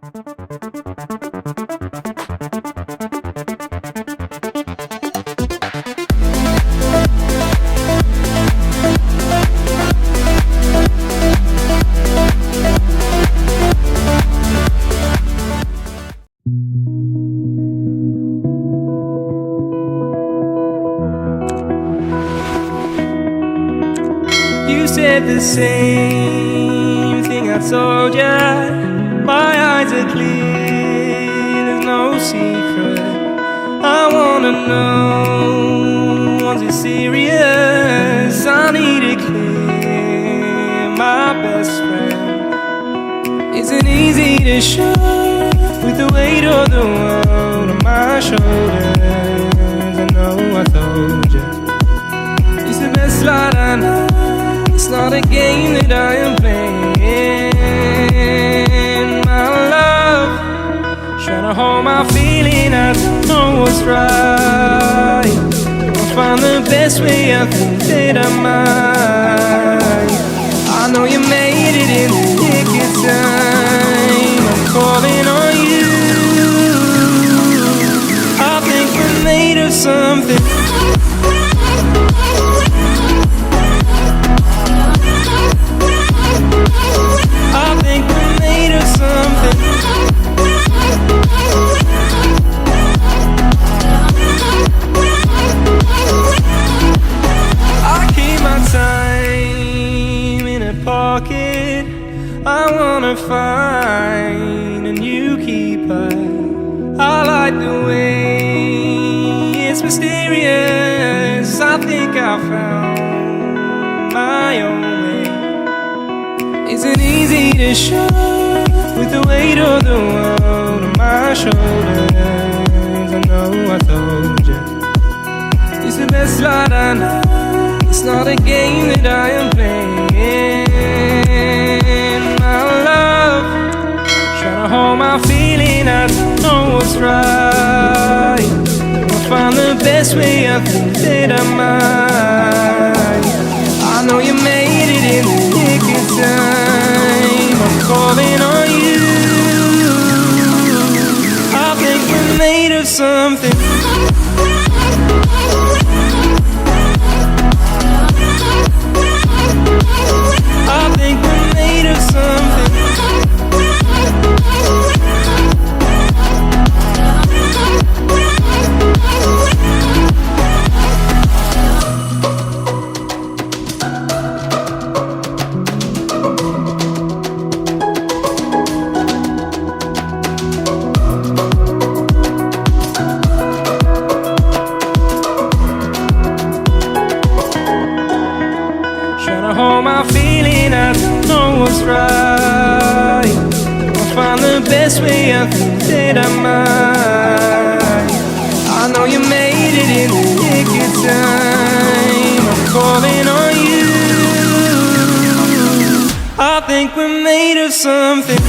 You said the same thing I told ya. My eyes are clear, there's no secret. I wanna know, was it serious? I need it clear, my best friend. Isn't easy to show with the weight of the world on my shoulders. I know I told ya, it's the best light I know. It's not a game that I am playing, my love. Trying to hold my feeling, I don't know what's right. I'll find the best way, I think that I might. I know you made it in the nick of time. I'm calling on you. I think we're made of something. I wanna find a new keeper. I like the way it's mysterious. I think I found my own way. Isn't easy to show with the weight of the world on my shoulders. I know I told you, it's the best light I know. It's not a game that I am playing, my love. Trying to hold my feeling, I don't know what's right. I'll find the best way, I think that I might. I know you made it in the nick of time. I'm calling on you. I think we're made of something. I think we're made of something. Hold my feeling, I don't know what's right. I'll find the best way, I think that I might. I know you made it in the nick of time. I'm calling on you. I think we're made of something.